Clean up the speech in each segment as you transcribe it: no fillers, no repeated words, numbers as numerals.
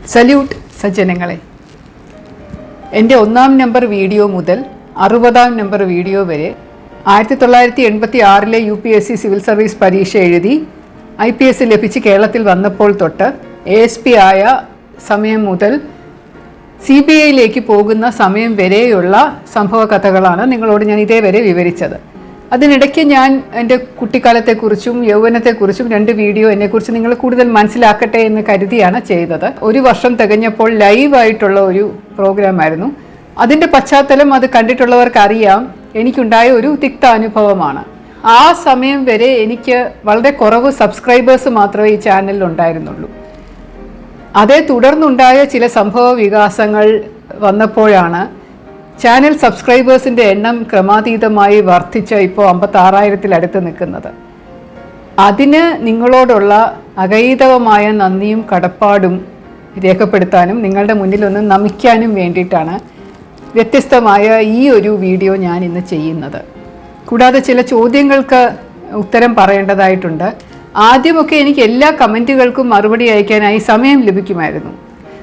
Salute സജ്ജനങ്ങളെ, എൻ്റെ 1-ാം number video മുതൽ 60-ാം നമ്പർ വീഡിയോ വരെ 1986 UPSC സിവിൽ സർവീസ് പരീക്ഷ എഴുതി IPS ലഭിച്ച് കേരളത്തിൽ വന്നപ്പോൾ തൊട്ട് ASP ആയ സമയം മുതൽ CBIയിലേക്ക് പോകുന്ന സമയം വരെയുള്ള സംഭവ കഥകളാണ് നിങ്ങളോട് ഞാൻ ഇതേവരെ വിവരിച്ചത്. അതിനിടയ്ക്ക് ഞാൻ എൻ്റെ കുട്ടിക്കാലത്തെക്കുറിച്ചും യൗവനത്തെക്കുറിച്ചും 2 വീഡിയോ എന്നെക്കുറിച്ച് നിങ്ങൾ കൂടുതൽ മനസ്സിലാക്കട്ടെ എന്ന് കരുതിയാണ് ചെയ്തത്. 1 വർഷം തികഞ്ഞപ്പോൾ ലൈവായിട്ടുള്ള ഒരു പ്രോഗ്രാമായിരുന്നു. അതിൻ്റെ പശ്ചാത്തലം അത് കണ്ടിട്ടുള്ളവർക്കറിയാം, എനിക്കുണ്ടായ ഒരു തിക്ത അനുഭവമാണ്. ആ സമയം വരെ എനിക്ക് വളരെ കുറവ് സബ്സ്ക്രൈബേഴ്സ് മാത്രമേ ഈ ചാനലിൽ ഉണ്ടായിരുന്നുള്ളൂ. അതേ തുടർന്നുണ്ടായ ചില സംഭവ വികാസങ്ങൾ വന്നപ്പോഴാണ് ചാനൽ സബ്സ്ക്രൈബേഴ്സിൻ്റെ എണ്ണം ക്രമാതീതമായി വർദ്ധിച്ച് ഇപ്പോൾ 56,000-ത്തിനടുത്ത് നിൽക്കുന്നത്. അതിന് നിങ്ങളോടുള്ള അഗൈതവമായ നന്ദിയും കടപ്പാടും രേഖപ്പെടുത്താനും നിങ്ങളുടെ മുന്നിലൊന്ന് നമിക്കാനും വേണ്ടിയിട്ടാണ് വ്യത്യസ്തമായ ഈ ഒരു വീഡിയോ ഞാൻ ഇന്ന് ചെയ്യുന്നത്. കൂടാതെ ചില ചോദ്യങ്ങൾക്ക് ഉത്തരം പറയേണ്ടതായിട്ടുണ്ട്. ആദ്യമൊക്കെ എനിക്ക് എല്ലാ കമൻറ്റുകൾക്കും മറുപടി അയക്കാനായി സമയം ലഭിക്കുമായിരുന്നു.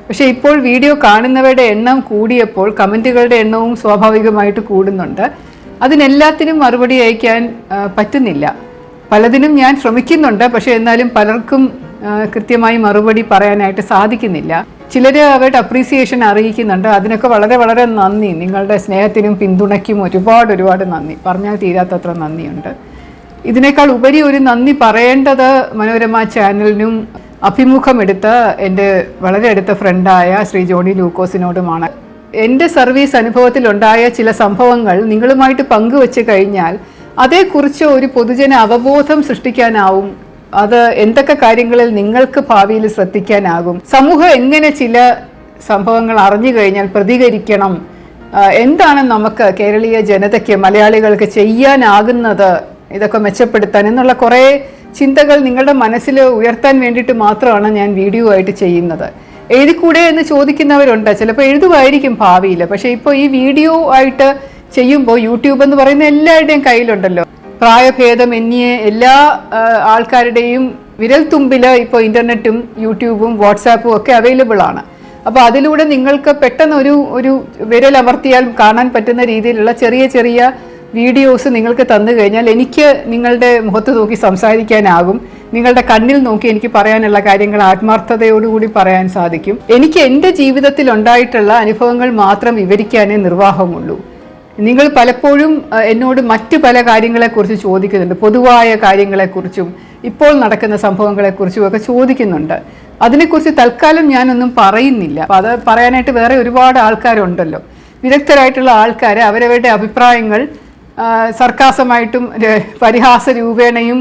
പക്ഷേ ഇപ്പോൾ വീഡിയോ കാണുന്നവരുടെ എണ്ണം കൂടിയപ്പോൾ കമൻറ്റുകളുടെ എണ്ണവും സ്വാഭാവികമായിട്ട് കൂടുന്നുണ്ട്. അതിനെല്ലാത്തിനും മറുപടി അയക്കാൻ പറ്റുന്നില്ല. പലതിനും ഞാൻ ശ്രമിക്കുന്നുണ്ട്, പക്ഷേ എന്നാലും പലർക്കും കൃത്യമായി മറുപടി പറയാനായിട്ട് സാധിക്കുന്നില്ല. ചിലർ അവരുടെ അപ്രീസിയേഷൻ അറിയിക്കുന്നുണ്ട്. അതിനൊക്കെ വളരെ വളരെ നന്ദി. നിങ്ങളുടെ സ്നേഹത്തിനും പിന്തുണയ്ക്കും ഒരുപാട് നന്ദി. പറഞ്ഞാൽ തീരാത്തത്ര നന്ദിയുണ്ട്. ഇതിനേക്കാൾ ഉപരി ഒരു നന്ദി പറയേണ്ടത് മനോരമ ചാനലിനും അഭിമുഖമെടുത്ത എൻ്റെ വളരെ അടുത്ത ഫ്രണ്ടായ ശ്രീ ജോണി ലൂക്കോസിനോടുമാണ്. എൻ്റെ സർവീസ് അനുഭവത്തിലുണ്ടായ ചില സംഭവങ്ങൾ നിങ്ങളുമായിട്ട് പങ്കുവെച്ച് കഴിഞ്ഞാൽ അതേക്കുറിച്ച് ഒരു പൊതുജന അവബോധം സൃഷ്ടിക്കാനാവും. അത് എന്തൊക്കെ കാര്യങ്ങളിൽ നിങ്ങൾക്ക് ഭാവിയിൽ ശ്രദ്ധിക്കാനാകും, സമൂഹം എങ്ങനെ ചില സംഭവങ്ങൾ അറിഞ്ഞു കഴിഞ്ഞാൽ പ്രതികരിക്കണം, എന്താണ് നമുക്ക് കേരളീയ ജനതയ്ക്ക് മലയാളികൾക്ക് ചെയ്യാനാകുന്നത് ഇതൊക്കെ മെച്ചപ്പെടുത്താൻ എന്നുള്ള കുറേ ചിന്തകൾ നിങ്ങളുടെ മനസ്സിൽ ഉയർത്താൻ വേണ്ടിയിട്ട് മാത്രമാണ് ഞാൻ വീഡിയോ ആയിട്ട് ചെയ്യുന്നത്. എഴുതിക്കൂടെ എന്ന് ചോദിക്കുന്നവരുണ്ട്. ചിലപ്പോൾ എഴുതുമായിരിക്കും ഭാവിയിൽ. പക്ഷേ ഇപ്പോൾ ഈ വീഡിയോ ആയിട്ട് ചെയ്യുമ്പോൾ യൂട്യൂബ് എന്ന് പറയുന്ന എല്ലാവരുടെയും കയ്യിലുണ്ടല്ലോ. പ്രായഭേദമന്യേ എല്ലാ ആൾക്കാരുടെയും വിരൽത്തുമ്പിൽ ഇപ്പോൾ ഇൻ്റർനെറ്റും യൂട്യൂബും വാട്സാപ്പും ഒക്കെ അവൈലബിൾ ആണ്. അപ്പോൾ അതിലൂടെ നിങ്ങൾക്ക് പെട്ടെന്ന് ഒരു വിരലമർത്തിയാൽ കാണാൻ പറ്റുന്ന രീതിയിലുള്ള ചെറിയ വീഡിയോസ് നിങ്ങൾക്ക് തന്നു കഴിഞ്ഞാൽ എനിക്ക് നിങ്ങളുടെ മുഖത്ത് നോക്കി സംസാരിക്കാനാകും. നിങ്ങളുടെ കണ്ണിൽ നോക്കി എനിക്ക് പറയാനുള്ള കാര്യങ്ങൾ ആത്മാർത്ഥതയോടുകൂടി പറയാൻ സാധിക്കും. എനിക്ക് എൻ്റെ ജീവിതത്തിൽ ഉണ്ടായിട്ടുള്ള അനുഭവങ്ങൾ മാത്രം വിവരിക്കാനേ നിർവാഹമുള്ളൂ. നിങ്ങൾ പലപ്പോഴും എന്നോട് മറ്റു പല കാര്യങ്ങളെക്കുറിച്ച് ചോദിക്കുന്നുണ്ട്. പൊതുവായ കാര്യങ്ങളെക്കുറിച്ചും ഇപ്പോൾ നടക്കുന്ന സംഭവങ്ങളെക്കുറിച്ചും ഒക്കെ ചോദിക്കുന്നുണ്ട്. അതിനെക്കുറിച്ച് തൽക്കാലം ഞാനൊന്നും പറയുന്നില്ല. അപ്പോൾ അത് പറയാനായിട്ട് വേറെ ഒരുപാട് ആൾക്കാരുണ്ടല്ലോ, വിദഗ്ധരായിട്ടുള്ള ആൾക്കാർ. അവരവരുടെ അഭിപ്രായങ്ങൾ സർക്കാസമായിട്ടും പരിഹാസ രൂപേണയും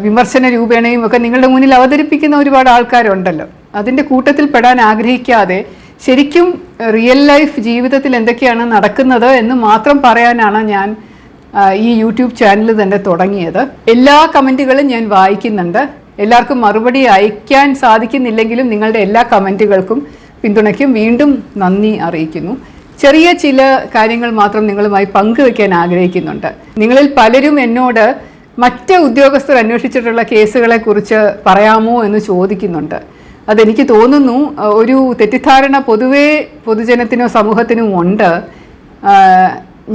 വിമർശന രൂപേണയും ഒക്കെ നിങ്ങളുടെ മുന്നിൽ അവതരിപ്പിക്കുന്ന ഒരുപാട് ആൾക്കാരുണ്ടല്ലോ. അതിൻ്റെ കൂട്ടത്തിൽ പെടാൻ ആഗ്രഹിക്കാതെ ശരിക്കും റിയൽ ലൈഫ് ജീവിതത്തിൽ എന്തൊക്കെയാണ് നടക്കുന്നത് എന്ന് മാത്രം പറയാനാണ് ഞാൻ ഈ യൂട്യൂബ് ചാനൽ തന്നെ തുടങ്ങിയത്. എല്ലാ കമൻറ്റുകളും ഞാൻ വായിക്കുന്നുണ്ട്. എല്ലാവർക്കും മറുപടി അയക്കാൻ സാധിക്കുന്നില്ലെങ്കിലും നിങ്ങളുടെ എല്ലാ കമൻറ്റുകൾക്കും പിന്തുണയ്ക്കും വീണ്ടും നന്ദി അറിയിക്കുന്നു. ചെറിയ ചില കാര്യങ്ങൾ മാത്രം നിങ്ങളുമായി പങ്കുവയ്ക്കാൻ ആഗ്രഹിക്കുന്നുണ്ട്. നിങ്ങളിൽ പലരും എന്നോട് മറ്റ് ഉദ്യോഗസ്ഥർ അന്വേഷിച്ചിട്ടുള്ള കേസുകളെക്കുറിച്ച് പറയാമോ എന്ന് ചോദിക്കുന്നുണ്ട്. അതെനിക്ക് തോന്നുന്നു ഒരു തെറ്റിദ്ധാരണ പൊതുവേ പൊതുജനത്തിനോ സമൂഹത്തിനും ഉണ്ട്.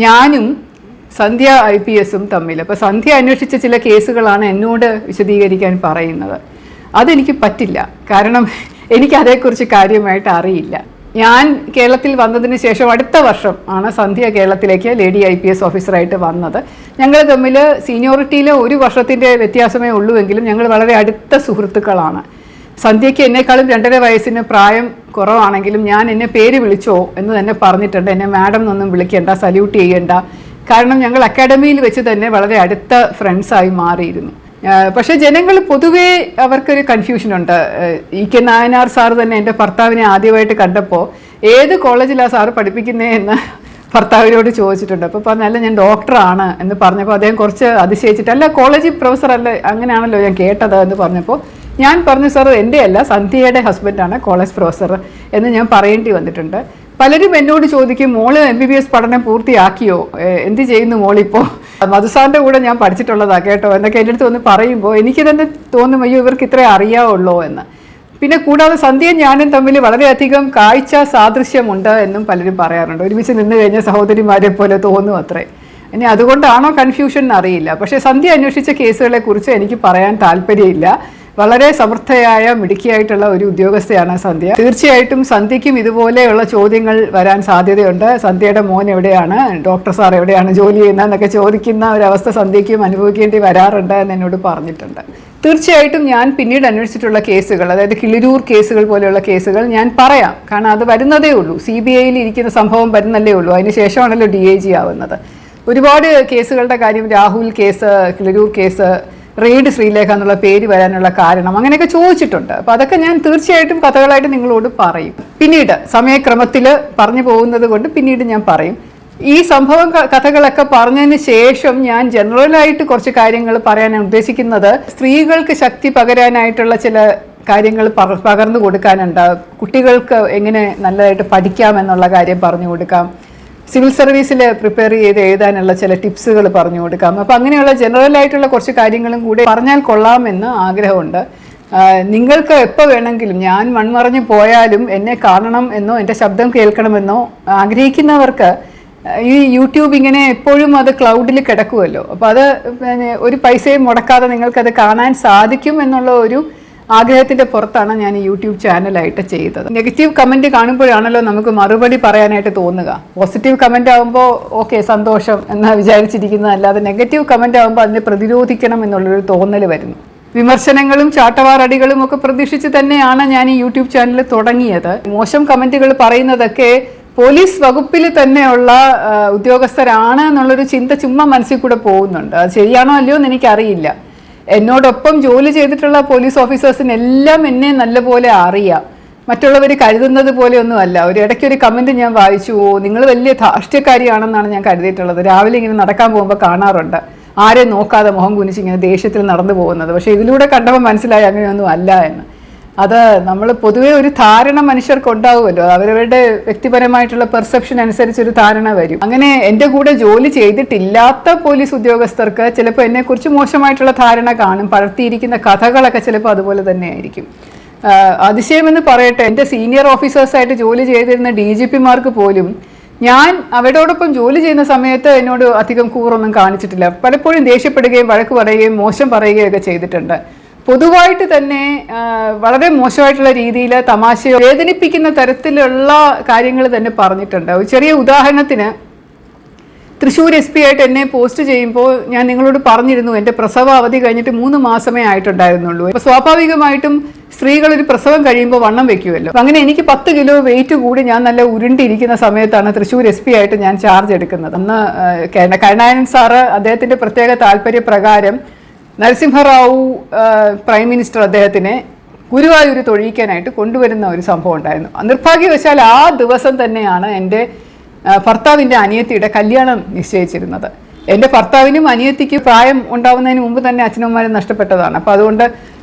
ഞാനും സന്ധ്യ IPS-ഉം തമ്മിൽ. അപ്പോൾ സന്ധ്യ അന്വേഷിച്ച ചില കേസുകളാണ് എന്നോട് വിശദീകരിക്കാൻ പറയുന്നത്. അതെനിക്ക് പറ്റില്ല. കാരണം എനിക്കതേക്കുറിച്ച് കാര്യമായിട്ട് അറിയില്ല. ഞാൻ കേരളത്തിൽ വന്നതിന് ശേഷം അടുത്ത വർഷം ആണ് സന്ധ്യ കേരളത്തിലേക്ക് ലേഡി IPS ഓഫീസറായിട്ട് വന്നത്. ഞങ്ങൾ തമ്മിൽ സീനിയോറിറ്റിയിൽ 1 വർഷത്തിൻ്റെ വ്യത്യാസമേ ഉള്ളൂവെങ്കിലും ഞങ്ങൾ വളരെ അടുത്ത സുഹൃത്തുക്കളാണ്. സന്ധ്യയ്ക്ക് എന്നെക്കാളും 2.5 വയസ്സിന് പ്രായം കുറവാണെങ്കിലും ഞാൻ എന്നെ പേര് വിളിച്ചോ എന്ന് തന്നെ പറഞ്ഞിട്ടുണ്ട്. എന്നെ മാഡം എന്നൊന്നും വിളിക്കേണ്ട, സല്യൂട്ട് ചെയ്യേണ്ട. കാരണം ഞങ്ങൾ അക്കാഡമിയിൽ വെച്ച് തന്നെ വളരെ അടുത്ത ഫ്രണ്ട്സായി മാറിയിരുന്നു. പക്ഷേ ജനങ്ങൾ പൊതുവേ അവർക്കൊരു കൺഫ്യൂഷനുണ്ട്. EK നായനാർ സാറ് തന്നെ എൻ്റെ ഭർത്താവിനെ ആദ്യമായിട്ട് കണ്ടപ്പോൾ ഏത് കോളേജിലാണ് സാറ് പഠിപ്പിക്കുന്നത് എന്ന് ഭർത്താവിനോട് ചോദിച്ചിട്ടുണ്ട്. അപ്പോൾ പറഞ്ഞല്ല, ഞാൻ ഡോക്ടറാണ് എന്ന് പറഞ്ഞപ്പോൾ അദ്ദേഹം കുറച്ച് അതിശയിച്ചിട്ട്, അല്ല കോളേജിൽ പ്രൊഫസർ അല്ല, അങ്ങനെയാണല്ലോ ഞാൻ കേട്ടത് എന്ന് പറഞ്ഞപ്പോൾ ഞാൻ പറഞ്ഞു, സാർ എൻ്റെ അല്ല, സന്ധ്യയുടെ ഹസ്ബൻഡാണ് കോളേജ് പ്രൊഫസർ എന്ന് ഞാൻ പറയേണ്ടി വന്നിട്ടുണ്ട്. പലരും എന്നോട് ചോദിക്കും, മോള് MBBS പഠനം പൂർത്തിയാക്കിയോ, എന്ത് ചെയ്യുന്നു മോളിപ്പോൾ? മധുസാറിൻ്റെ കൂടെ ഞാൻ പഠിച്ചിട്ടുള്ളതാണ് കേട്ടോ എന്നൊക്കെ എൻ്റെ അടുത്ത് വന്ന് പറയുമ്പോൾ എനിക്ക് തന്നെ തോന്നും, അയ്യോ ഇവർക്ക് ഇത്രേ അറിയാവുള്ളൂ എന്ന്. പിന്നെ കൂടാതെ സന്ധ്യയും ഞാനും തമ്മിൽ വളരെയധികം കാഴ്ച സാദൃശ്യമുണ്ട് എന്നും പലരും പറയാറുണ്ട്. ഒരുമിച്ച് നിന്ന് കഴിഞ്ഞ സഹോദരിമാരെ പോലെ തോന്നും അത്രേ. ഇനി അതുകൊണ്ടാണോ കൺഫ്യൂഷൻ എന്നറിയില്ല. പക്ഷേ സന്ധ്യ അന്വേഷിച്ച കേസുകളെക്കുറിച്ച് എനിക്ക് പറയാൻ താല്പര്യമില്ല. വളരെ സമർത്ഥയായ മിടുക്കിയായിട്ടുള്ള ഒരു ഉദ്യോഗസ്ഥയാണ് സന്ധ്യ. തീർച്ചയായിട്ടും സന്ധ്യയ്ക്കും ഇതുപോലെയുള്ള ചോദ്യങ്ങൾ വരാൻ സാധ്യതയുണ്ട്. സന്ധ്യയുടെ മോൻ എവിടെയാണ്, ഡോക്ടർ സാർ എവിടെയാണ് ജോലി ചെയ്യുന്നതെന്നൊക്കെ ചോദിക്കുന്ന ഒരവസ്ഥ സന്ധ്യയ്ക്കും അനുഭവിക്കേണ്ടി വരാറുണ്ട് എന്ന് എന്നോട് പറഞ്ഞിട്ടുണ്ട്. തീർച്ചയായിട്ടും ഞാൻ പിന്നീട് അന്വേഷിച്ചിട്ടുള്ള കേസുകൾ, അതായത് കിളിരൂർ കേസുകൾ പോലെയുള്ള കേസുകൾ ഞാൻ പറയാം. കാരണം അത് വരുന്നതേ ഉള്ളൂ. CBI ഇരിക്കുന്ന സംഭവം വരുന്നല്ലേ ഉള്ളൂ. അതിന് ശേഷമാണല്ലോ DIG ആവുന്നത്. ഒരുപാട് കേസുകളുടെ കാര്യം, Rahul case, Kiliroor case, raid Sreelekha എന്നുള്ള പേര് വരാനുള്ള കാരണം അങ്ങനെയൊക്കെ ചോദിച്ചിട്ടുണ്ട്. അപ്പോൾ അതൊക്കെ ഞാൻ തീർച്ചയായിട്ടും കഥകളായിട്ട് നിങ്ങളോട് പറയും. പിന്നീട് സമയക്രമത്തിൽ പറഞ്ഞു പോകുന്നത് കൊണ്ട് പിന്നീട് ഞാൻ പറയും. ഈ സംഭവം കഥകളൊക്കെ പറഞ്ഞതിന് ശേഷം ഞാൻ ജനറലായിട്ട് കുറച്ച് കാര്യങ്ങൾ പറയാനാണ് ഉദ്ദേശിക്കുന്നത്. സ്ത്രീകൾക്ക് ശക്തി പകരാനായിട്ടുള്ള ചില കാര്യങ്ങൾ പകർന്നു കൊടുക്കാനുണ്ട്. കുട്ടികൾക്ക് എങ്ങനെ നല്ലതായിട്ട് പഠിക്കാമെന്നുള്ള കാര്യം പറഞ്ഞു കൊടുക്കാം. സിവിൽ സർവീസിൽ പ്രിപ്പയർ ചെയ്ത് എഴുതാനുള്ള ചില ടിപ്സുകൾ പറഞ്ഞു കൊടുക്കാം. അപ്പോൾ അങ്ങനെയുള്ള ജനറലായിട്ടുള്ള കുറച്ച് കാര്യങ്ങളും കൂടെ പറഞ്ഞാൽ കൊള്ളാമെന്ന് ആഗ്രഹമുണ്ട്. നിങ്ങൾക്ക് എപ്പോൾ വേണമെങ്കിലും ഞാൻ മൺമറഞ്ഞു പോയാലും എന്നെ കാണണം എന്നോ എൻ്റെ ശബ്ദം കേൾക്കണമെന്നോ ആഗ്രഹിക്കുന്നവർക്ക് ഈ യൂട്യൂബ് ഇങ്ങനെ എപ്പോഴും അത് ക്ലൗഡിൽ കിടക്കുമല്ലോ. അപ്പോൾ അത് പിന്നെ ഒരു പൈസയും മുടക്കാതെ നിങ്ങൾക്കത് കാണാൻ സാധിക്കും എന്നുള്ള ഒരു ആഗ്രഹത്തിൻ്റെ പുറത്താണ് ഞാൻ ഈ യൂട്യൂബ് ചാനലായിട്ട് ചെയ്തത്. നെഗറ്റീവ് കമൻറ്റ് കാണുമ്പോഴാണല്ലോ നമുക്ക് മറുപടി പറയാനായിട്ട് തോന്നുക. പോസിറ്റീവ് കമൻ്റ് ആകുമ്പോൾ ഓക്കെ സന്തോഷം എന്ന് വിചാരിച്ചിരിക്കുന്നതല്ലാതെ നെഗറ്റീവ് കമൻ്റ് ആകുമ്പോൾ അതിനെ പ്രതിരോധിക്കണം എന്നുള്ളൊരു തോന്നൽ വരുന്നു. വിമർശനങ്ങളും ചാട്ടവാറടികളും ഒക്കെ പ്രതീക്ഷിച്ച് തന്നെയാണ് ഞാൻ ഈ യൂട്യൂബ് ചാനൽ തുടങ്ങിയത്. മോശം കമൻറ്റുകൾ പറയുന്നതൊക്കെ പോലീസ് വകുപ്പിൽ തന്നെയുള്ള ഉദ്യോഗസ്ഥരാണ് എന്നുള്ളൊരു ചിന്ത ചുമ്മാ മനസ്സിൽ കൂടെ പോകുന്നുണ്ട്. അത് ശരിയാണോ അല്ലയോ എന്ന് എനിക്കറിയില്ല. എന്നോടൊപ്പം ജോലി ചെയ്തിട്ടുള്ള പോലീസ് ഓഫീസേഴ്സിനെല്ലാം എന്നെ നല്ലപോലെ അറിയാം. മറ്റുള്ളവർ കരുതുന്നത് പോലെയൊന്നുമല്ല. ഒരു ഇടയ്ക്കൊരു കമൻറ്റ് ഞാൻ വായിച്ചു, നിങ്ങൾ വലിയ ധാർഷ്ട്യക്കാരിയാണെന്നാണ് ഞാൻ കരുതിയിട്ടുള്ളത്. രാവിലെ ഇങ്ങനെ നടക്കാൻ പോകുമ്പോൾ കാണാറുണ്ട് ആരെ നോക്കാതെ മുഖം കുനിച്ച് ഇങ്ങനെ ദേഷ്യത്തിൽ നടന്നു പോകുന്നത്. പക്ഷേ ഇതിലൂടെ കണ്ടപ്പോൾ മനസ്സിലായി അങ്ങനെയൊന്നും അല്ല എന്ന്. അത് നമ്മൾ പൊതുവേ ഒരു ധാരണ മനുഷ്യർക്ക് ഉണ്ടാവുമല്ലോ, അവരവരുടെ വ്യക്തിപരമായിട്ടുള്ള പെർസെപ്ഷൻ അനുസരിച്ചൊരു ധാരണ വരും. അങ്ങനെ എൻ്റെ കൂടെ ജോലി ചെയ്തിട്ടില്ലാത്ത പോലീസ് ഉദ്യോഗസ്ഥർക്ക് ചിലപ്പോൾ എന്നെക്കുറിച്ച് മോശമായിട്ടുള്ള ധാരണ കാണും. പടർത്തിയിരിക്കുന്ന കഥകളൊക്കെ ചിലപ്പോൾ അതുപോലെ തന്നെ ആയിരിക്കും. അതിശയമെന്ന് പറയട്ടെ, എൻ്റെ സീനിയർ ഓഫീസേഴ്സായിട്ട് ജോലി ചെയ്തിരുന്ന DGPമാർക്ക് പോലും ഞാൻ അവരോടൊപ്പം ജോലി ചെയ്യുന്ന സമയത്ത് എന്നോട് അധികം കൂറൊന്നും കാണിച്ചിട്ടില്ല. പലപ്പോഴും ദേഷ്യപ്പെടുകയും വഴക്ക് പറയുകയും മോശം പറയുകയും ഒക്കെ ചെയ്തിട്ടുണ്ട്. പൊതുവായിട്ട് തന്നെ വളരെ മോശമായിട്ടുള്ള രീതിയിൽ തമാശയോ വേദനിപ്പിക്കുന്ന തരത്തിലുള്ള കാര്യങ്ങൾ തന്നെ പറഞ്ഞിട്ടുണ്ട്. ഒരു ചെറിയ ഉദാഹരണത്തിന്, തൃശ്ശൂർ SP ആയിട്ട് എന്നെ പോസ്റ്റ് ചെയ്യുമ്പോൾ ഞാൻ നിങ്ങളോട് പറഞ്ഞിരുന്നു എൻ്റെ പ്രസവ അവധി കഴിഞ്ഞിട്ട് 3 മാസമേ ആയിട്ടുണ്ടായിരുന്നുള്ളൂ. അപ്പോൾ സ്വാഭാവികമായിട്ടും സ്ത്രീകൾ ഒരു പ്രസവം കഴിയുമ്പോൾ വണ്ണം വെക്കുമല്ലോ. അങ്ങനെ എനിക്ക് 10 കിലോ വെയിറ്റ് കൂടി ഞാൻ നല്ല ഉരുണ്ടിരിക്കുന്ന സമയത്താണ് തൃശ്ശൂർ SP ആയിട്ട് ഞാൻ ചാർജ് എടുക്കുന്നത്. അന്ന് കരുണാകരൻ സാറ് അദ്ദേഹത്തിൻ്റെ പ്രത്യേക താല്പര്യപ്രകാരം നരസിംഹറാവു പ്രൈം മിനിസ്റ്റർ അദ്ദേഹത്തിനെ ഗുരുവായൂർ തൊഴിയിക്കാനായിട്ട് കൊണ്ടുവരുന്ന ഒരു സംഭവം ഉണ്ടായിരുന്നു. നിർഭാഗ്യവശാൽ ആ ദിവസം തന്നെയാണ് എൻ്റെ ഭർത്താവിൻ്റെ അനിയത്തിയുടെ കല്യാണം നിശ്ചയിച്ചിരുന്നത്. എൻ്റെ ഭർത്താവിനും അനിയത്തിക്ക് പ്രായം ഉണ്ടാവുന്നതിന് മുമ്പ് തന്നെ അച്ഛനമ്മമാരും നഷ്ടപ്പെട്ടതാണ്. അപ്പോൾ അതുകൊണ്ട്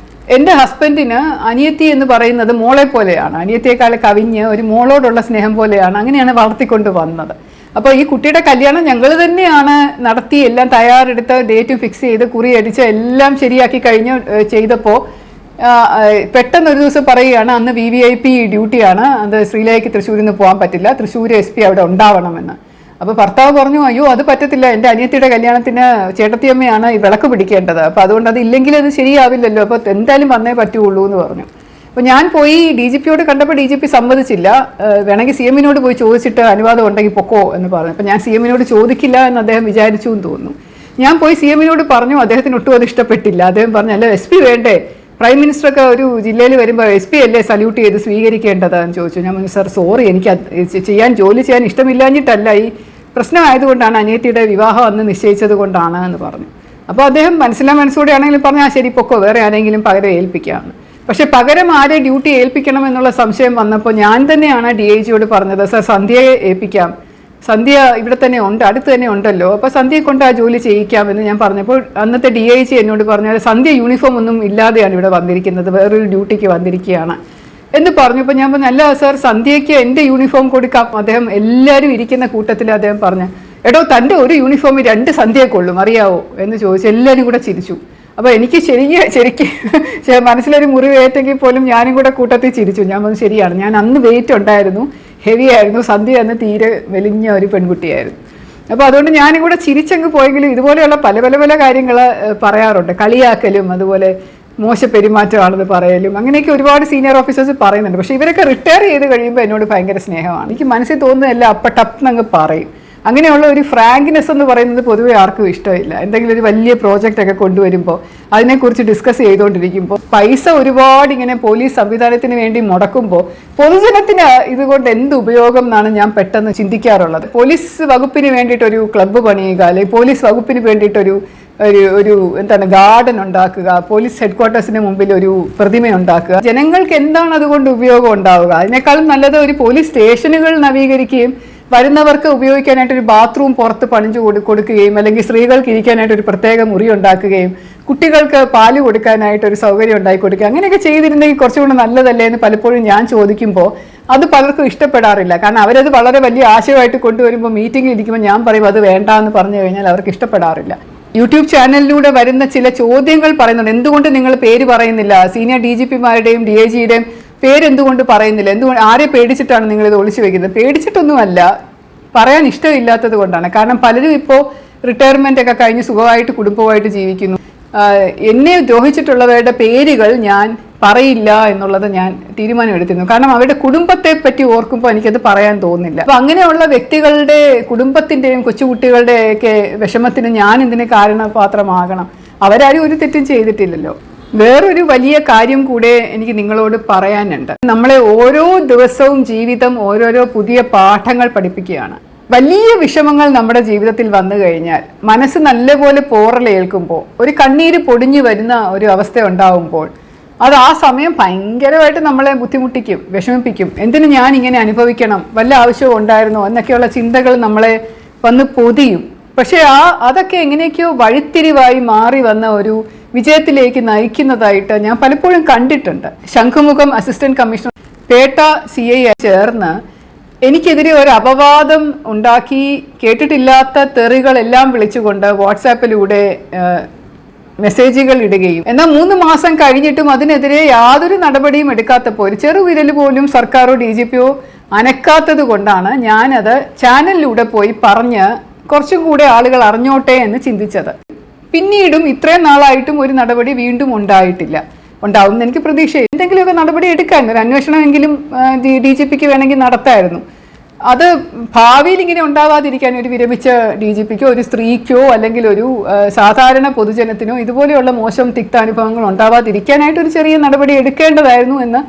എൻ്റെ ഹസ്ബൻഡിന് അനിയത്തി എന്ന് പറയുന്നത് മോളെ പോലെയാണ്. അനിയത്തിയേക്കാൾ കവിഞ്ഞ് ഒരു മോളോടുള്ള സ്നേഹം പോലെയാണ്. അങ്ങനെയാണ് വളർത്തിക്കൊണ്ട് വന്നത്. അപ്പോൾ ഈ കുട്ടിയുടെ കല്യാണം ഞങ്ങൾ തന്നെയാണ് നടത്തി, എല്ലാം തയ്യാറെടുത്ത് ഡേറ്റ് ഫിക്സ് ചെയ്ത് കുറി അടിച്ച് എല്ലാം ശരിയാക്കി കഴിഞ്ഞ് ചെയ്തപ്പോൾ പെട്ടെന്നൊരു ദിവസം പറയുകയാണ് അന്ന് VVIP ഡ്യൂട്ടിയാണ്, അത് ശ്രീലേഖയ്ക്ക് തൃശ്ശൂരിൽ നിന്ന് പോകാൻ പറ്റില്ല, തൃശ്ശൂർ SP അവിടെ ഉണ്ടാവണമെന്ന്. അപ്പോൾ ഭർത്താവ് പറഞ്ഞു, അയ്യോ അത് പറ്റത്തില്ല, എൻ്റെ അനിയത്തിയുടെ കല്യാണത്തിന് ചേട്ടത്തിയമ്മയാണ് ഈ വിളക്ക് പിടിക്കേണ്ടത്, അപ്പോൾ അതുകൊണ്ട് അത് ഇല്ലെങ്കിൽ അത് ശരിയാവില്ലല്ലോ, അപ്പോൾ എന്തായാലും വന്നേ പറ്റുള്ളൂ എന്ന് പറഞ്ഞു. അപ്പോൾ ഞാൻ പോയി DGPയോട് കണ്ടപ്പോൾ DGP സമ്മതിച്ചില്ല. വേണമെങ്കിൽ CMനോട് പോയി ചോദിച്ചിട്ട് അനുവാദം ഉണ്ടെങ്കിൽ പൊക്കോ എന്ന് പറഞ്ഞു. അപ്പോൾ ഞാൻ CMനോട് ചോദിക്കില്ല എന്ന് അദ്ദേഹം വിചാരിച്ചു എന്ന് തോന്നുന്നു. ഞാൻ പോയി CMനോട് പറഞ്ഞു, അദ്ദേഹത്തിന് ഒട്ടും അത് ഇഷ്ടപ്പെട്ടില്ല. അദ്ദേഹം പറഞ്ഞു, അല്ല SP വേണ്ടേ, പ്രൈം മിനിസ്റ്ററൊക്കെ ഒരു ജില്ലയിൽ വരുമ്പോൾ SP അല്ലേ സല്യൂട്ട് ചെയ്ത് സ്വീകരിക്കേണ്ടതെന്ന് ചോദിച്ചു. ഞാൻ പറഞ്ഞു, സാർ സോറി, എനിക്ക് ജോലി ചെയ്യാൻ ഇഷ്ടമില്ലാഞ്ഞിട്ടല്ല, ഈ പ്രശ്നമായതുകൊണ്ടാണ്, അനിയത്തിയുടെ വിവാഹം അന്ന് നിശ്ചയിച്ചത് കൊണ്ടാണ് എന്ന് പറഞ്ഞു. അപ്പോൾ അദ്ദേഹം മനസ്സോടെ ആണെങ്കിലും പറഞ്ഞു, ആ ശരി പൊക്കോ, വേറെ ആരെങ്കിലും പകരം ഏൽപ്പിക്കാമെന്ന്. പക്ഷെ പകരം ആരെ ഡ്യൂട്ടി ഏൽപ്പിക്കണം എന്നുള്ള സംശയം വന്നപ്പോൾ ഞാൻ തന്നെയാണ് DIGയോട് പറഞ്ഞത്, സാർ സന്ധ്യയെ ഏൽപ്പിക്കാം, സന്ധ്യ ഇവിടെ തന്നെ ഉണ്ട്, അടുത്ത് തന്നെ ഉണ്ടല്ലോ, അപ്പോൾ സന്ധ്യയെ കൊണ്ട് ആ ജോലി ചെയ്യിക്കാമെന്ന് ഞാൻ പറഞ്ഞപ്പോൾ അന്നത്തെ DIG എന്നോട് പറഞ്ഞു, സന്ധ്യ യൂണിഫോം ഒന്നും ഇല്ലാതെയാണ് ഇവിടെ വന്നിരിക്കുന്നത്, വേറൊരു ഡ്യൂട്ടിക്ക് വന്നിരിക്കുകയാണ് എന്ന് പറഞ്ഞപ്പോൾ ഞാൻ പറഞ്ഞു, അല്ല സാർ സന്ധ്യയ്ക്ക് എൻ്റെ യൂണിഫോം കൊടുക്കാം. അദ്ദേഹം എല്ലാവരും ഇരിക്കുന്ന കൂട്ടത്തിൽ അദ്ദേഹം പറഞ്ഞു, എടോ തൻ്റെ ഒരു യൂണിഫോമിൽ 2 സന്ധ്യയെ കൊള്ളും അറിയാവോ എന്ന് ചോദിച്ചു. എല്ലാവരും കൂടെ ചിരിച്ചു. അപ്പോൾ എനിക്ക് ശരിക്കും മനസ്സിലൊരു മുറിവേറ്റെങ്കിൽ പോലും ഞാനും കൂടെ കൂട്ടത്തിൽ ചിരിച്ചു. ഞാൻ പറഞ്ഞു ശരിയാണ്, ഞാൻ അന്ന് വെയിറ്റ് ഉണ്ടായിരുന്നു, ഹെവി ആയിരുന്നു, സന്ധ്യ അന്ന് തീരെ മെലിഞ്ഞ ഒരു പെൺകുട്ടിയായിരുന്നു. അപ്പോൾ അതുകൊണ്ട് ഞാനും കൂടെ ചിരിച്ചങ്ങ് പോയെങ്കിലും ഇതുപോലെയുള്ള പല പല പല കാര്യങ്ങൾ പറയാറുണ്ട്. കളിയാക്കലും അതുപോലെ മോശ പെരുമാറ്റമാണെന്ന് പറയലും അങ്ങനെയൊക്കെ ഒരുപാട് സീനിയർ ഓഫീസേഴ്സ് പറയുന്നുണ്ട്. പക്ഷേ ഇവരൊക്കെ റിട്ടയർ ചെയ്ത് കഴിയുമ്പോൾ എന്നോട് ഭയങ്കര സ്നേഹമാണ്. എനിക്ക് മനസ്സിൽ തോന്നുന്നതല്ല അപ്പം ടപ്പെന്നങ്ങ് പറയും. അങ്ങനെയുള്ള ഒരു ഫ്രാങ്ക്നെസ് എന്ന് പറയുന്നത് പൊതുവെ ആർക്കും ഇഷ്ടമില്ല. എന്തെങ്കിലും ഒരു വലിയ പ്രോജക്റ്റ് ഒക്കെ കൊണ്ടുവരുമ്പോൾ അതിനെക്കുറിച്ച് ഡിസ്കസ് ചെയ്തുകൊണ്ടിരിക്കുമ്പോൾ പൈസ ഒരുപാട് ഇങ്ങനെ പോലീസ് സംവിധാനത്തിന് വേണ്ടി മുടക്കുമ്പോൾ പൊതുജനത്തിന് ഇതുകൊണ്ട് എന്ത് ഉപയോഗം എന്നാണ് ഞാൻ പെട്ടെന്ന് ചിന്തിക്കാറുള്ളത്. പോലീസ് വകുപ്പിന് വേണ്ടിയിട്ടൊരു ക്ലബ്ബ് പണിയുക, അല്ലെങ്കിൽ പോലീസ് വകുപ്പിന് വേണ്ടിയിട്ടൊരു ഒരു എന്താണ് ഗാർഡൻ ഉണ്ടാക്കുക, പോലീസ് ഹെഡ്ക്വാർട്ടേഴ്സിന് മുമ്പിൽ ഒരു പ്രതിമ ഉണ്ടാക്കുക. ജനങ്ങൾക്ക് എന്താണ് അതുകൊണ്ട് ഉപയോഗം ഉണ്ടാവുക? അതിനേക്കാളും നല്ലത് ഒരു പോലീസ് സ്റ്റേഷനുകൾ നവീകരിക്കുകയും വരുന്നവർക്ക് ഉപയോഗിക്കാനായിട്ട് ഒരു ബാത്റൂം പുറത്ത് പണിഞ്ഞു കൊടുക്കുകയും അല്ലെങ്കിൽ സ്ത്രീകൾക്ക് ഇരിക്കാനായിട്ട് ഒരു പ്രത്യേക മുറി ഉണ്ടാക്കുകയും കുട്ടികൾക്ക് പാല് കൊടുക്കാനായിട്ട് ഒരു സൗകര്യം ഉണ്ടാക്കി കൊടുക്കുക. അങ്ങനെയൊക്കെ ചെയ്തിരുന്നെങ്കിൽ കുറച്ചുകൂടി നല്ലതല്ലേ എന്ന് പലപ്പോഴും ഞാൻ ചോദിക്കുമ്പോൾ അത് പലർക്കും ഇഷ്ടപ്പെടാറില്ല. കാരണം അവരത് വളരെ വലിയ ആശയമായിട്ട് കൊണ്ടുവരുമ്പോൾ മീറ്റിങ്ങിൽ ഇരിക്കുമ്പോൾ ഞാൻ പറയും അത് വേണ്ട എന്ന് പറഞ്ഞു കഴിഞ്ഞാൽ അവർക്ക് ഇഷ്ടപ്പെടാറില്ല. യൂട്യൂബ് ചാനലിലൂടെ വരുന്ന ചില ചോദ്യങ്ങൾ പറയുന്നുണ്ട്. എന്തുകൊണ്ട് നിങ്ങൾ പേര് പറയുന്നില്ല? സീനിയർ DGPമാരുടെയും DIGയുടെയും പേരെന്തുകൊണ്ട് പറയുന്നില്ല? എന്തുകൊണ്ട്, ആരെ പേടിച്ചിട്ടാണ് നിങ്ങളിത് ഒളിച്ചു വെക്കുന്നത്? പേടിച്ചിട്ടൊന്നുമല്ല, പറയാൻ ഇഷ്ടമില്ലാത്തത് കൊണ്ടാണ്. കാരണം പലരും ഇപ്പോൾ റിട്ടയർമെൻ്റ് ഒക്കെ കഴിഞ്ഞ് സുഖമായിട്ട് കുടുംബമായിട്ട് ജീവിക്കുന്നു. എന്നെ ദ്രോഹിച്ചിട്ടുള്ളവരുടെ പേരുകൾ ഞാൻ പറയില്ല എന്നുള്ളത് ഞാൻ തീരുമാനമെടുത്തിരുന്നു. കാരണം അവരുടെ കുടുംബത്തെ പറ്റി ഓർക്കുമ്പോൾ എനിക്കത് പറയാൻ തോന്നുന്നില്ല. അപ്പം അങ്ങനെയുള്ള വ്യക്തികളുടെ കുടുംബത്തിൻ്റെയും കൊച്ചുകുട്ടികളുടെയൊക്കെ വിഷമത്തിന് ഞാൻ എന്തിന് കാരണപാത്രമാകണം? അവരാരും ഒരു തെറ്റും ചെയ്തിട്ടില്ലല്ലോ. വേറൊരു വലിയ കാര്യം കൂടെ എനിക്ക് നിങ്ങളോട് പറയാനുണ്ട്. നമ്മളെ ഓരോ ദിവസവും ജീവിതം ഓരോരോ പുതിയ പാഠങ്ങൾ പഠിപ്പിക്കുകയാണ്. വലിയ വിഷമങ്ങൾ നമ്മുടെ ജീവിതത്തിൽ വന്നു കഴിഞ്ഞാൽ മനസ്സ് നല്ലപോലെ പോറലേൽക്കുമ്പോൾ ഒരു കണ്ണീര് പൊടിഞ്ഞു വരുന്ന ഒരു അവസ്ഥ ഉണ്ടാവുമ്പോൾ അത് ആ സമയം ഭയങ്കരമായിട്ട് നമ്മളെ ബുദ്ധിമുട്ടിക്കും, വിഷമിപ്പിക്കും. എന്തിനു ഞാൻ ഇങ്ങനെ അനുഭവിക്കണം, വല്ല ആവശ്യവും ഉണ്ടായിരുന്നോ എന്നൊക്കെയുള്ള ചിന്തകൾ നമ്മളെ വന്ന് പൊതിയും. പക്ഷേ അതൊക്കെ എങ്ങനെയൊക്കെയോ വഴിത്തിരിവായി മാറി വന്ന ഒരു വിജയത്തിലേക്ക് നയിക്കുന്നതായിട്ട് ഞാൻ പലപ്പോഴും കണ്ടിട്ടുണ്ട്. ശംഖുമുഖം അസിസ്റ്റന്റ് കമ്മീഷണർ പേട്ട CI ചേർന്ന് എനിക്കെതിരെ ഒരു അപവാദം ഉണ്ടാക്കി കേട്ടിട്ടില്ലാത്ത തെറികളെല്ലാം വിളിച്ചുകൊണ്ട് വാട്സാപ്പിലൂടെ മെസ്സേജുകൾ ഇടുകയും എന്നാൽ 3 മാസം കഴിഞ്ഞിട്ടും അതിനെതിരെ യാതൊരു നടപടിയും എടുക്കാത്തപ്പോൾ ഒരു ചെറുവിരൽ പോലും സർക്കാരോ DGPയോ അനക്കാത്തത് കൊണ്ടാണ് ഞാനത് ചാനലിലൂടെ പോയി പറഞ്ഞ് കുറച്ചും കൂടെ ആളുകൾ അറിഞ്ഞോട്ടെ എന്ന് ചിന്തിച്ചത്. പിന്നീടും ഇത്രയും നാളായിട്ടും ഒരു നടപടി വീണ്ടും ഉണ്ടായിട്ടില്ല. ഉണ്ടാവും എനിക്ക് പ്രതീക്ഷയില്ല. എന്തെങ്കിലുമൊക്കെ നടപടി എടുക്കാൻ ഒരു അന്വേഷണമെങ്കിലും DGPക്ക് വേണമെങ്കിൽ നടത്തായിരുന്നു. അത് ഭാവിയിൽ ഇങ്ങനെ ഉണ്ടാവാതിരിക്കാൻ ഒരു വിരമിച്ച DGPക്കോ ഒരു സ്ത്രീക്കോ അല്ലെങ്കിൽ ഒരു സാധാരണ പൊതുജനത്തിനോ ഇതുപോലെയുള്ള മോശം തിക്താനുഭവങ്ങൾ ഉണ്ടാവാതിരിക്കാനായിട്ട് ഒരു ചെറിയ നടപടി എടുക്കേണ്ടതായിരുന്നു എന്ന്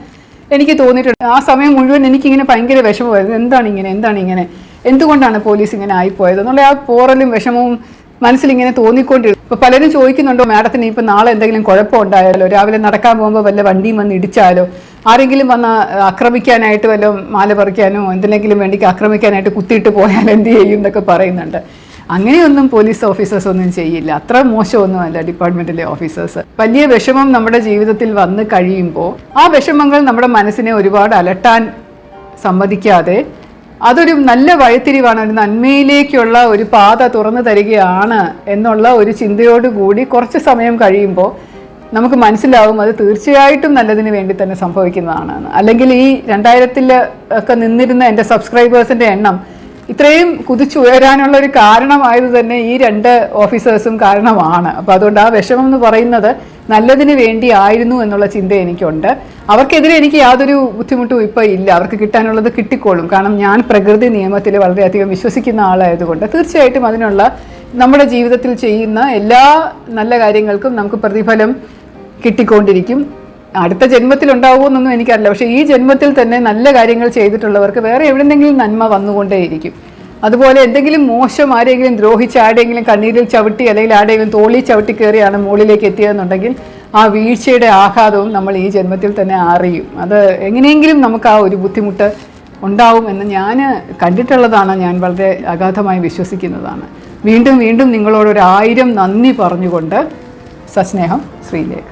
എനിക്ക് തോന്നിയിട്ടുണ്ട്. ആ സമയം മുഴുവൻ എനിക്കിങ്ങനെ ഭയങ്കര വിഷമമായിരുന്നു. എന്താണ് ഇങ്ങനെ എന്തുകൊണ്ടാണ് പോലീസ് ഇങ്ങനെ ആയിപ്പോയത് എന്നുള്ള ആ പോറലും വിഷമവും മനസ്സിലിങ്ങനെ തോന്നിക്കൊണ്ടിരുന്നു. ഇപ്പോൾ പലരും ചോദിക്കുന്നുണ്ടോ മാഡത്തിന് ഇപ്പം നാളെ എന്തെങ്കിലും കുഴപ്പം ഉണ്ടായാലോ, രാവിലെ നടക്കാൻ പോകുമ്പോൾ വല്ല വണ്ടിയും വന്ന് ഇടിച്ചാലോ, ആരെങ്കിലും വന്ന് ആക്രമിക്കാനായിട്ട് വല്ല മാല പറിക്കാനോ എന്തിനെങ്കിലും വേണ്ടി ആക്രമിക്കാനായിട്ട് കുത്തിയിട്ട് പോയാൽ എന്ത് ചെയ്യും എന്നൊക്കെ പറയുന്നുണ്ട്. അങ്ങനെയൊന്നും പോലീസ് ഓഫീസേഴ്സ് ഒന്നും ചെയ്യില്ല. അത്ര മോശമൊന്നുമല്ല ഡിപ്പാർട്ട്മെൻറ്റിലെ ഓഫീസേഴ്സ്. വലിയ വിഷമം നമ്മുടെ ജീവിതത്തിൽ വന്ന് കഴിയുമ്പോൾ ആ വിഷമങ്ങൾ നമ്മുടെ മനസ്സിനെ ഒരുപാട് അലട്ടാൻ സമ്മതിക്കാതെ അതൊരു നല്ല വഴിത്തിരിവാണ്, ഒരു നന്മയിലേക്കുള്ള ഒരു പാത തുറന്നു തരികയാണ് എന്നുള്ള ഒരു ചിന്തയോടുകൂടി കുറച്ച് സമയം കഴിയുമ്പോൾ നമുക്ക് മനസ്സിലാവും അത് തീർച്ചയായിട്ടും നല്ലതിന് വേണ്ടി തന്നെ സംഭവിക്കുന്നതാണ്. അല്ലെങ്കിൽ ഈ 2000-ൽ ഒക്കെ നിന്നിരുന്ന എൻ്റെ സബ്സ്ക്രൈബേഴ്സിൻ്റെ എണ്ണം ഇത്രയും കുതിച്ചുയരാനുള്ള ഒരു കാരണമായത് തന്നെ ഈ 2 ഓഫീസേഴ്സും കാരണമാണ്. അപ്പോൾ അതുകൊണ്ട് ആ വിഷമം എന്ന് പറയുന്നത് നല്ലതിന് വേണ്ടി ആയിരുന്നു എന്നുള്ള ചിന്ത എനിക്കുണ്ട്. അവർക്കെതിരെ എനിക്ക് യാതൊരു ബുദ്ധിമുട്ടും ഇപ്പോൾ ഇല്ല. അവർക്ക് കിട്ടാനുള്ളത് കിട്ടിക്കോളും. കാരണം ഞാൻ പ്രകൃതി നിയമത്തിൽ വളരെയധികം വിശ്വസിക്കുന്ന ആളായതുകൊണ്ട് തീർച്ചയായിട്ടും അതിനുള്ള നമ്മുടെ ജീവിതത്തിൽ ചെയ്യുന്ന എല്ലാ നല്ല കാര്യങ്ങൾക്കും നമുക്ക് പ്രതിഫലം കിട്ടിക്കൊണ്ടിരിക്കും. അടുത്ത ജന്മത്തിൽ ഉണ്ടാവുമെന്നൊന്നും എനിക്കറിയില്ല. പക്ഷേ ഈ ജന്മത്തിൽ തന്നെ നല്ല കാര്യങ്ങൾ ചെയ്തിട്ടുള്ളവർക്ക് വേറെ എവിടെയെങ്കിലും നന്മ വന്നുകൊണ്ടേയിരിക്കും. അതുപോലെ എന്തെങ്കിലും മോശം ആരെങ്കിലും ദ്രോഹിച്ച് ആരെങ്കിലും കണ്ണീരിൽ ചവിട്ടി അല്ലെങ്കിൽ ആരെങ്കിലും തോളി ചവിട്ടി കയറിയാണ് മുകളിലേക്ക് എത്തിയതെന്നുണ്ടെങ്കിൽ ആ വീഴ്ചയുടെ ആഘാതവും നമ്മൾ ഈ ജന്മത്തിൽ തന്നെ അറിയും. അത് എങ്ങനെയെങ്കിലും നമുക്ക് ആ ഒരു ബുദ്ധിമുട്ട് ഉണ്ടാവും എന്ന് ഞാൻ കണ്ടിട്ടുള്ളതാണ്. ഞാൻ വളരെ അഗാധമായി വിശ്വസിക്കുന്നതാണ്. വീണ്ടും നിങ്ങളോട് 1000 നന്ദി പറഞ്ഞുകൊണ്ട് സസ്നേഹം ശ്രീലേഖ.